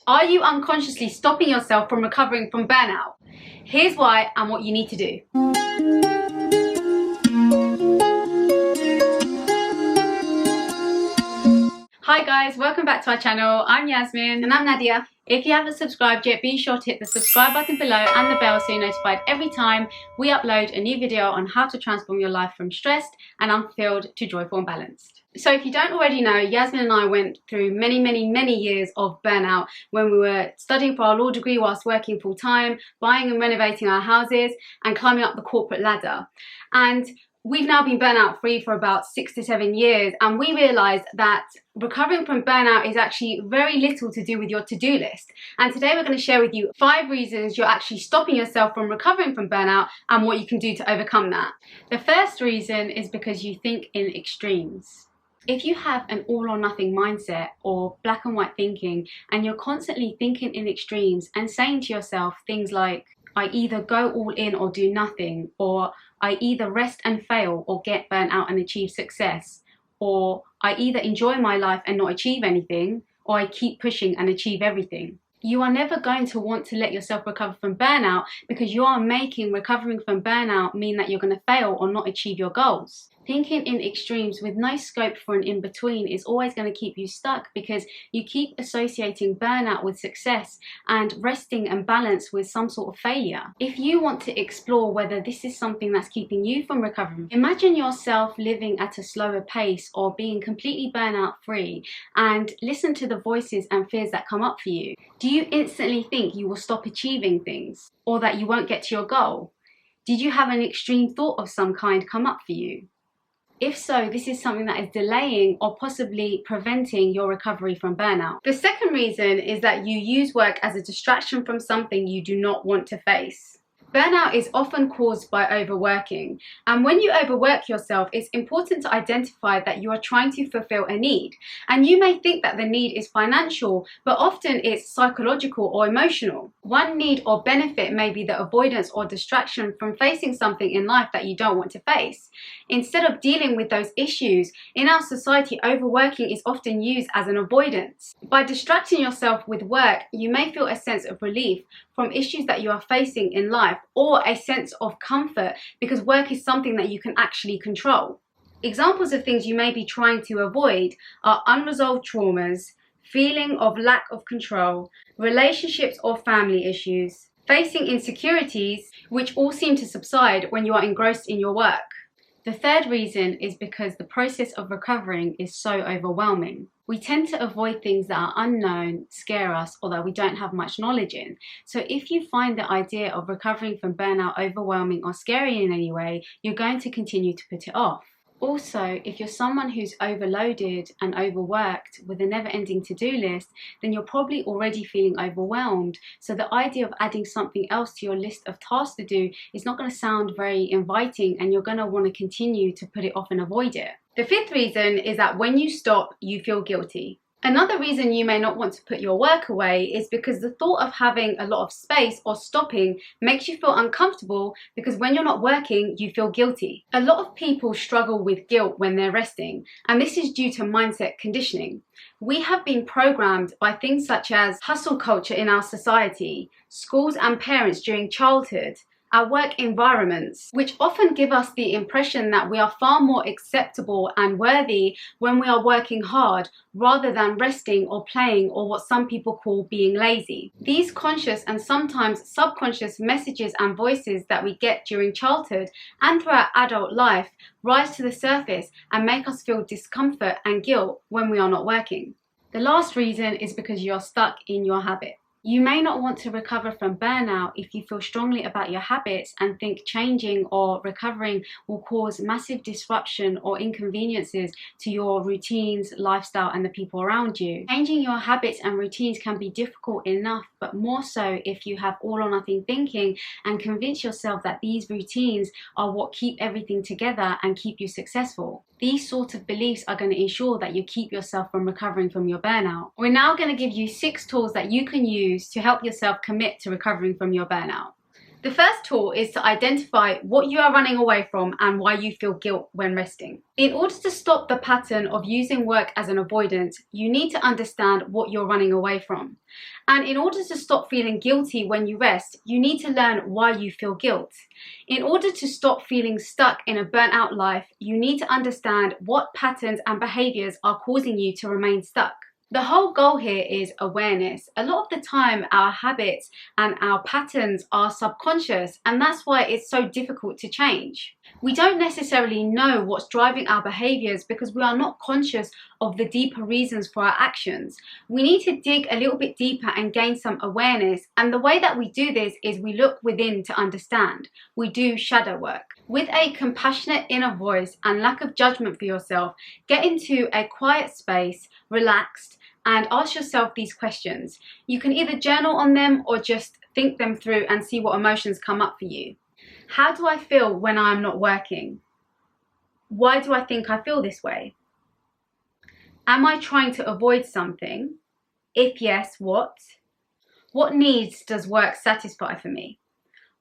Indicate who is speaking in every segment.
Speaker 1: Are you unconsciously stopping yourself from recovering from burnout? Here's why and what you need to do. Hi guys, welcome back to our channel. I'm Yasmin.
Speaker 2: And I'm Nadia.
Speaker 1: If you haven't subscribed yet, be sure to hit the subscribe button below and the bell so you're notified every time we upload a new video on how to transform your life from stressed and unfulfilled to joyful and balanced. So if you don't already know, Yasmin and I went through many years of burnout when we were studying for our law degree whilst working full time, buying and renovating our houses and climbing up the corporate ladder. And we've now been burnout free for about 6 to 7 years, and we realized that recovering from burnout is actually very little to do with your to-do list. And today we're going to share with you 5 reasons you're actually stopping yourself from recovering from burnout and what you can do to overcome that. The first reason is because you think in extremes. If you have an all or nothing mindset or black and white thinking, and you're constantly thinking in extremes and saying to yourself things like, I either go all in or do nothing, or I either rest and fail or get burnt out and achieve success, or I either enjoy my life and not achieve anything, or I keep pushing and achieve everything. You are never going to want to let yourself recover from burnout because you are making recovering from burnout mean that you're going to fail or not achieve your goals. Thinking in extremes with no scope for an in-between is always going to keep you stuck because you keep associating burnout with success and resting and balance with some sort of failure. If you want to explore whether this is something that's keeping you from recovering, imagine yourself living at a slower pace or being completely burnout free, and listen to the voices and fears that come up for you. Do you instantly think you will stop achieving things or that you won't get to your goal? Did you have an extreme thought of some kind come up for you? If so, this is something that is delaying or possibly preventing your recovery from burnout. The second reason is that you use work as a distraction from something you do not want to face. Burnout is often caused by overworking, and when you overwork yourself, it's important to identify that you are trying to fulfill a need. And you may think that the need is financial, but often it's psychological or emotional. One need or benefit may be the avoidance or distraction from facing something in life that you don't want to face. Instead of dealing with those issues, in our society, overworking is often used as an avoidance. By distracting yourself with work, you may feel a sense of relief from issues that you are facing in life, or a sense of comfort because work is something that you can actually control. Examples of things you may be trying to avoid are unresolved traumas, feeling of lack of control, relationships or family issues, facing insecurities, which all seem to subside when you are engrossed in your work. The third reason is because the process of recovering is so overwhelming. We tend to avoid things that are unknown, scare us, or that we don't have much knowledge in. So if you find the idea of recovering from burnout overwhelming or scary in any way, you're going to continue to put it off. Also, if you're someone who's overloaded and overworked with a never-ending to-do list, then you're probably already feeling overwhelmed. So the idea of adding something else to your list of tasks to do is not going to sound very inviting, and you're going to want to continue to put it off and avoid it. The fifth reason is that when you stop, you feel guilty. Another reason you may not want to put your work away is because the thought of having a lot of space or stopping makes you feel uncomfortable, because when you're not working, you feel guilty. A lot of people struggle with guilt when they're resting, and this is due to mindset conditioning. We have been programmed by things such as hustle culture in our society, schools and parents during childhood, our work environments, which often give us the impression that we are far more acceptable and worthy when we are working hard rather than resting or playing, or what some people call being lazy. These conscious and sometimes subconscious messages and voices that we get during childhood and throughout adult life rise to the surface and make us feel discomfort and guilt when we are not working. The last reason is because you are stuck in your habit. You may not want to recover from burnout if you feel strongly about your habits and think changing or recovering will cause massive disruption or inconveniences to your routines, lifestyle, and the people around you. Changing your habits and routines can be difficult enough, but more so if you have all or nothing thinking and convince yourself that these routines are what keep everything together and keep you successful. These sort of beliefs are going to ensure that you keep yourself from recovering from your burnout. We're now going to give you 6 tools that you can use to help yourself commit to recovering from your burnout. The first tool is to identify what you are running away from and why you feel guilt when resting. In order to stop the pattern of using work as an avoidance, you need to understand what you're running away from. And in order to stop feeling guilty when you rest, you need to learn why you feel guilt. In order to stop feeling stuck in a burnt out life, you need to understand what patterns and behaviors are causing you to remain stuck. The whole goal here is awareness. A lot of the time, our habits and our patterns are subconscious, and that's why it's so difficult to change. We don't necessarily know what's driving our behaviors because we are not conscious of the deeper reasons for our actions. We need to dig a little bit deeper and gain some awareness, and the way that we do this is we look within to understand. We do shadow work. With a compassionate inner voice and lack of judgment for yourself, get into a quiet space, relaxed, and ask yourself these questions. You can either journal on them or just think them through and see what emotions come up for you. How do I feel when I'm not working? Why do I think I feel this way? Am I trying to avoid something? If yes, what? What needs does work satisfy for me?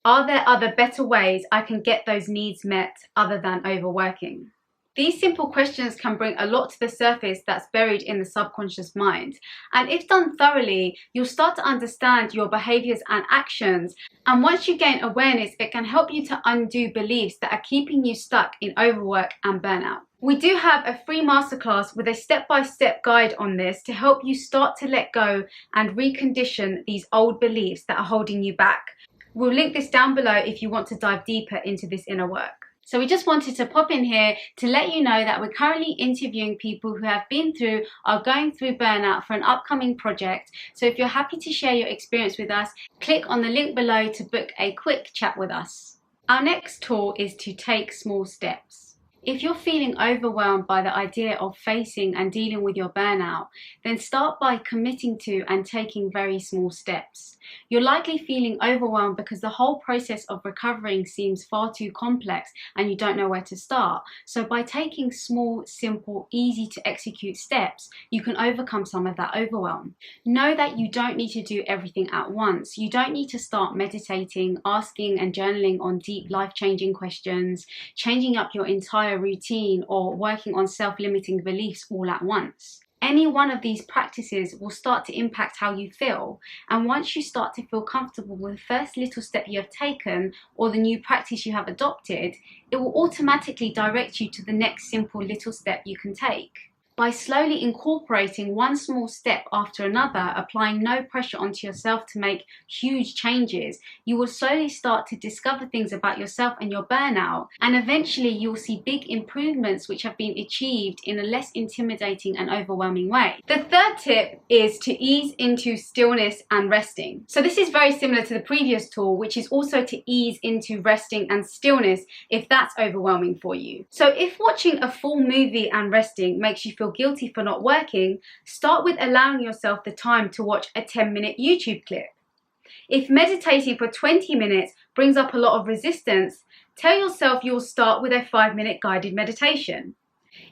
Speaker 1: Are there other better ways I can get those needs met other than overworking? These simple questions can bring a lot to the surface that's buried in the subconscious mind. And if done thoroughly, you'll start to understand your behaviors and actions. And once you gain awareness, it can help you to undo beliefs that are keeping you stuck in overwork and burnout. We do have a free masterclass with a step-by-step guide on this to help you start to let go and recondition these old beliefs that are holding you back. We'll link this down below if you want to dive deeper into this inner work. So we just wanted to pop in here to let you know that we're currently interviewing people who have been through or going through burnout for an upcoming project. So if you're happy to share your experience with us, click on the link below to book a quick chat with us. Our next tool is to take small steps. If you're feeling overwhelmed by the idea of facing and dealing with your burnout, then start by committing to and taking very small steps. You're likely feeling overwhelmed because the whole process of recovering seems far too complex and you don't know where to start. So by taking small, simple, easy to execute steps, you can overcome some of that overwhelm. Know that you don't need to do everything at once. You don't need to start meditating, asking and journaling on deep life-changing questions, changing up your entire routine, or working on self-limiting beliefs all at once. Any one of these practices will start to impact how you feel, and once you start to feel comfortable with the first little step you have taken or the new practice you have adopted, it will automatically direct you to the next simple little step you can take. By slowly incorporating one small step after another, applying no pressure onto yourself to make huge changes, you will slowly start to discover things about yourself and your burnout, and eventually you'll see big improvements which have been achieved in a less intimidating and overwhelming way. The third tip is to ease into stillness and resting. So this is very similar to the previous tool, which is also to ease into resting and stillness if that's overwhelming for you. So if watching a full movie and resting makes you feel guilty for not working, start with allowing yourself the time to watch a 10-minute YouTube clip. If meditating for 20 minutes brings up a lot of resistance, tell yourself you'll start with a 5-minute guided meditation.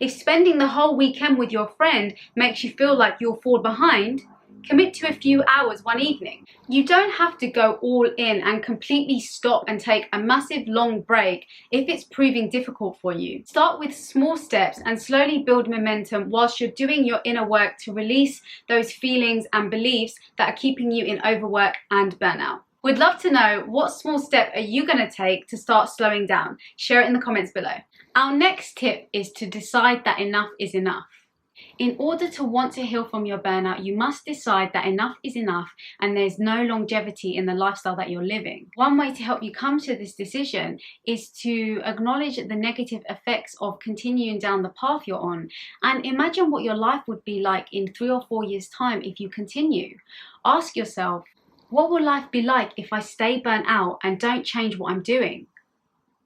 Speaker 1: If spending the whole weekend with your friend makes you feel like you'll fall behind, commit to a few hours one evening. You don't have to go all in and completely stop and take a massive long break if it's proving difficult for you. Start with small steps and slowly build momentum whilst you're doing your inner work to release those feelings and beliefs that are keeping you in overwork and burnout. We'd love to know, what small step are you going to take to start slowing down? Share it in the comments below. Our next tip is to decide that enough is enough. In order to want to heal from your burnout, you must decide that enough is enough and there's no longevity in the lifestyle that you're living. One way to help you come to this decision is to acknowledge the negative effects of continuing down the path you're on, and imagine what your life would be like in 3 or 4 years' time if you continue. Ask yourself, what will life be like if I stay burnt out and don't change what I'm doing?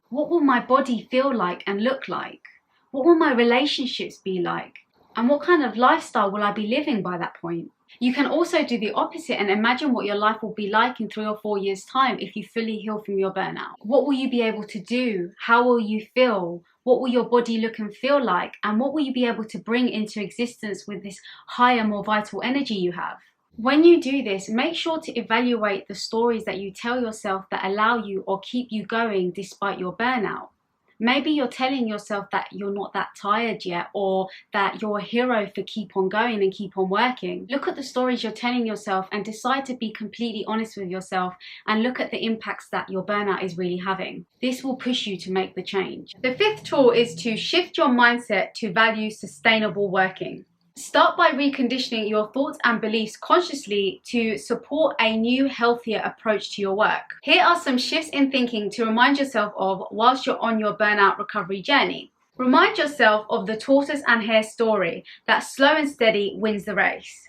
Speaker 1: What will my body feel like and look like? What will my relationships be like? And what kind of lifestyle will I be living by that point? You can also do the opposite and imagine what your life will be like in 3 or 4 years' time if you fully heal from your burnout. What will you be able to do? How will you feel? What will your body look and feel like? And what will you be able to bring into existence with this higher, more vital energy you have? When you do this, make sure to evaluate the stories that you tell yourself that allow you or keep you going despite your burnout. Maybe you're telling yourself that you're not that tired yet, or that you're a hero for keep on going and keep on working. Look at the stories you're telling yourself and decide to be completely honest with yourself and look at the impacts that your burnout is really having. This will push you to make the change. The fifth tool is to shift your mindset to value sustainable working. Start by reconditioning your thoughts and beliefs consciously to support a new, healthier approach to your work. Here are some shifts in thinking to remind yourself of whilst you're on your burnout recovery journey. Remind yourself of the tortoise and hare story, that slow and steady wins the race.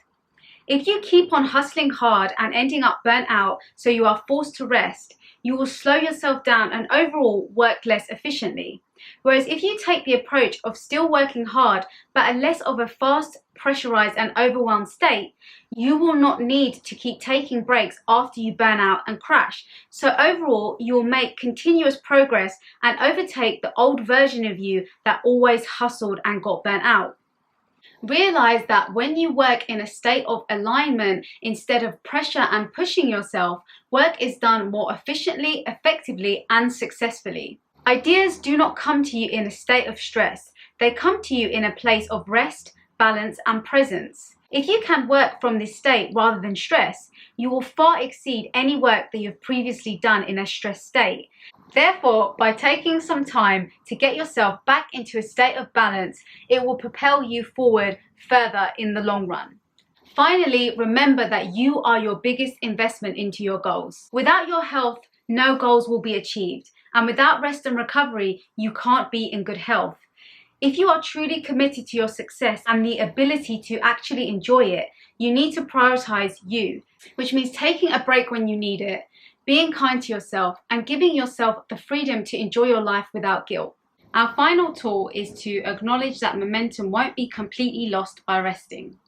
Speaker 1: If you keep on hustling hard and ending up burnt out so you are forced to rest, you will slow yourself down and overall work less efficiently. Whereas if you take the approach of still working hard but at less of a fast, pressurized and overwhelmed state, you will not need to keep taking breaks after you burn out and crash. So overall, you will make continuous progress and overtake the old version of you that always hustled and got burnt out. Realize that when you work in a state of alignment instead of pressure and pushing yourself, work is done more efficiently, effectively, and successfully. Ideas do not come to you in a state of stress. They come to you in a place of rest, balance, and presence. If you can work from this state rather than stress, you will far exceed any work that you've previously done in a stressed state. Therefore, by taking some time to get yourself back into a state of balance, it will propel you forward further in the long run. Finally, remember that you are your biggest investment into your goals. Without your health, no goals will be achieved. And without rest and recovery, you can't be in good health. If you are truly committed to your success and the ability to actually enjoy it, you need to prioritize you, which means taking a break when you need it, being kind to yourself, and giving yourself the freedom to enjoy your life without guilt. Our final tool is to acknowledge that momentum won't be completely lost by resting.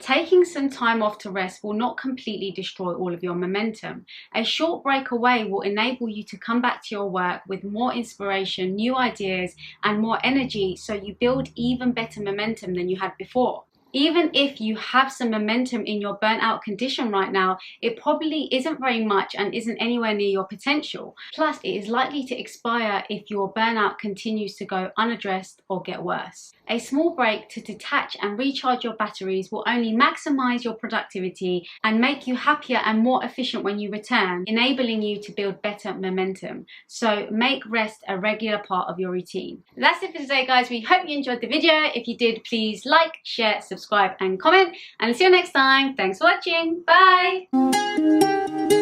Speaker 1: Taking some time off to rest will not completely destroy all of your momentum. A short break away will enable you to come back to your work with more inspiration, new ideas, and more energy, so you build even better momentum than you had before. Even if you have some momentum in your burnout condition right now, it probably isn't very much and isn't anywhere near your potential. Plus, it is likely to expire if your burnout continues to go unaddressed or get worse. A small break to detach and recharge your batteries will only maximize your productivity and make you happier and more efficient when you return, enabling you to build better momentum. So make rest a regular part of your routine. That's it for today, guys. We hope you enjoyed the video. If you did, please like, share, subscribe, and comment. And see you next time. Thanks for watching. Bye.